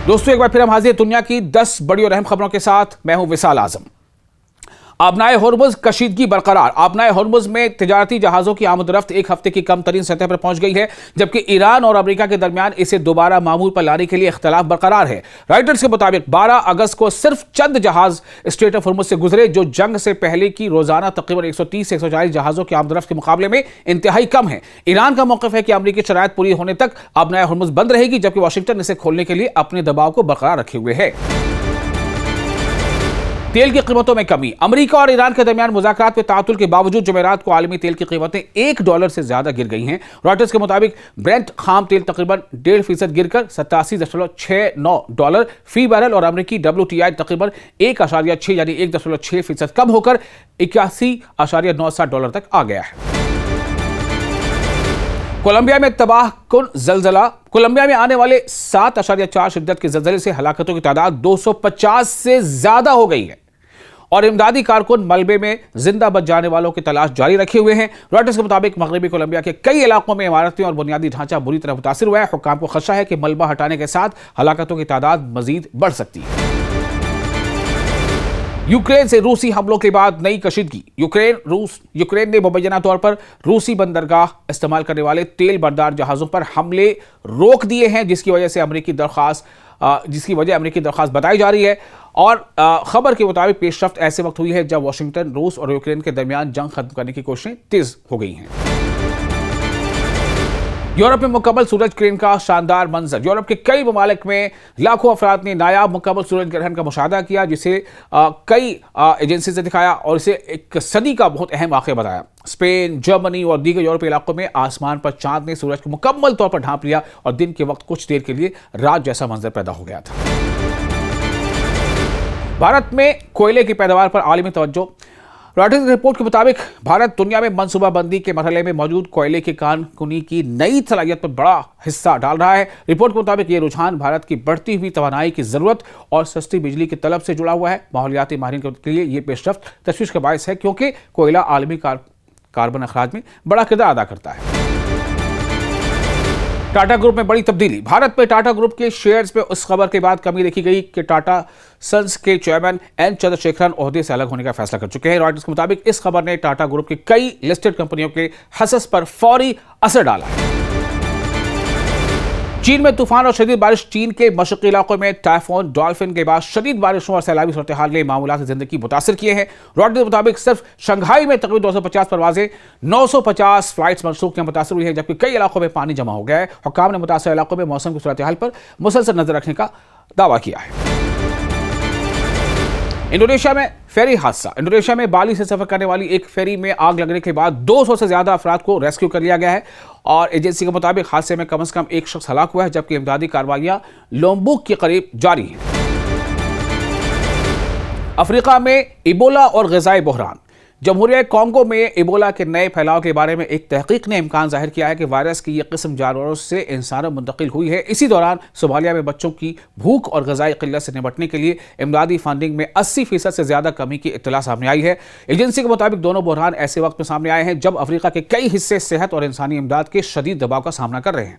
दोस्तों, एक बार फिर हम हाजिर दुनिया की 10 बड़ी और अहम खबरों के साथ। मैं हूं विशाल आजम। आबनाए होर्मुज कशीदगी बरकरार। आबनाए होर्मुज में तिजारती जहाजों की आमदरफ्त एक हफ्ते की कम तरीन सतह पर पहुंच गई है, जबकि ईरान और अमेरिका के दरमियान इसे दोबारा मामूल पर लाने के लिए इख्तलाफ बरकरार है। रॉयटर्स के मुताबिक 12 अगस्त को सिर्फ चंद जहाज स्ट्रेट ऑफ होर्मुज से गुजरे, जो जंग से पहले की रोजाना तकरीबन 130 से 140 जहाजों की आमदरफ्त के मुकाबले में इंतहाई कम है। ईरान का मौक़िफ़ है कि अमरीकी शराइत पूरी होने तक आबनाए होर्मुज बंद रहेगी, जबकि वाशिंगटन इसे खोलने के लिए अपने दबाव को बरकरार रखे हुए है। तेल की कीमतों में कमी। अमेरिका और ईरान के दरमियान मुज़ाकरात में तातुल के बावजूद जुमेरात को आलमी तेल की कीमतें $1 से ज्यादा गिर गई हैं। रॉयटर्स के मुताबिक ब्रेंट खाम तेल तकरीबन 1.5% गिरकर $87.69 फी बैरल और अमेरिकी WTI तकरीबन 1.6 यानी 1.6% कम होकर $81.69 तक आ गया है। कोलंबिया में तबाह कुन जलजला। कोलंबिया में आने वाले 7.4 शिद्दत के जलजले से हलाकतों की तादाद 250 से ज्यादा हो गई है और इमदादी कारकुन मलबे में जिंदा बच जाने वालों की तलाश जारी रखे हुए हैं। रॉयटर्स के मुताबिक मगरबी कोलंबिया के कई इलाकों में इमारतें और बुनियादी ढांचा बुरी तरह मुतासिर हुआ है। हुक्काम को खदशा है कि मलबा हटाने के साथ हलाकतों की तादाद मजीद बढ़ सकती है। यूक्रेन से रूसी हमलों के बाद नई कशीदगी। यूक्रेन ने मुबैना तौर पर रूसी बंदरगाह इस्तेमाल करने वाले तेल बरदार जहाजों पर हमले रोक दिए हैं, जिसकी वजह अमेरिकी दरख्वास्त बताई जा रही है। और खबर के मुताबिक पेशरफ्त ऐसे वक्त हुई है जब वाशिंगटन, रूस और यूक्रेन के दरमियान जंग खत्म करने की कोशिशें तेज हो गई हैं। यूरोप में मुकम्मल सूरज ग्रहण का शानदार मंजर। यूरोप के कई ममालिक में लाखों अफराद ने नायाब मुकम्मल सूरज ग्रहण का मुशाहदा किया, जिसे कई एजेंसी से दिखाया और इसे एक सदी का बहुत अहम वाक़या बताया। स्पेन, जर्मनी और दीगर यूरोपीय इलाकों में आसमान पर चांद ने सूरज को मुकम्मल तौर पर ढांप लिया और दिन के वक्त कुछ देर के लिए रात जैसा मंजर पैदा हो गया था। भारत में कोयले की पैदावार पर आलमी तवज्जो। रॉयटर्स की रिपोर्ट के मुताबिक भारत दुनिया में मनसूबाबंदी के मरहले में मौजूद कोयले की कानकुनी की नई सलाहियत पर बड़ा हिस्सा डाल रहा है। रिपोर्ट के मुताबिक ये रुझान भारत की बढ़ती हुई तवानाई की जरूरत और सस्ती बिजली की तलब से जुड़ा हुआ है। माहौलियाती माहिरीन के लिए ये पेशरफ्त तशवीश का बायस है, क्योंकि कोयला आलमी कार्बन अखराज में बड़ा किरदार अदा करता है। टाटा ग्रुप में बड़ी तब्दीली। भारत में टाटा ग्रुप के शेयर्स में उस खबर के बाद कमी देखी गई कि टाटा सन्स के चेयरमैन एन चंद्रशेखरन ओहदे से अलग होने का फैसला कर चुके हैं। रॉयटर्स के मुताबिक इस खबर ने टाटा ग्रुप की कई लिस्टेड कंपनियों के हसस पर फौरी असर डाला है। चीन में तूफान और शदीद बारिश। चीन के मशरकी इलाकों में टाइफून डॉल्फिन के बाद शदीद बारिशों और सैलाबी सूरत हाल ने मामूलात जिंदगी मुतासिर किए हैं। रॉयटर्स के मुताबिक सिर्फ शंघाई में तकरीबन 250 परवाजें, 950 फ्लाइट्स मनसूख या मुतासिर हुई है, जबकि कई इलाकों में पानी जमा हो गया है। हुक्काम ने मुतासिर इलाकों में मौसम की सूरत हाल पर मुसलसल नजर रखने का दावा किया है। इंडोनेशिया में फेरी हादसा। इंडोनेशिया में बाली से सफर करने वाली एक फेरी में आग लगने के बाद 200 से ज्यादा अफराद को रेस्क्यू कर लिया गया है और एजेंसी के मुताबिक हादसे में कम से कम एक शख्स हलाक हुआ है, जबकि इमदादी कार्रवाइयां लोम्बुक के करीब जारी हैं। अफ्रीका में इबोला और ग़िज़ाई बहरान। जमहूरिया कॉन्गो में इबोला के नए फैलाव के बारे में एक तहकीक ने इम्कान जाहिर किया है कि वायरस की यह किस्म जानवरों से इंसानों में मुंतकिल हुई है। इसी दौरान सोमालिया में बच्चों की भूख और ग़िज़ाई क़िल्लत से निपटने के लिए इमदादी फंडिंग में 80% से ज्यादा कमी की इत्तला सामने आई है। एजेंसी के मुताबिक दोनों बहरान ऐसे वक्त में सामने आए हैं जब अफ्रीका के कई हिस्से सेहत और इंसानी इमदाद के शदीद दबाव का सामना कर रहे हैं।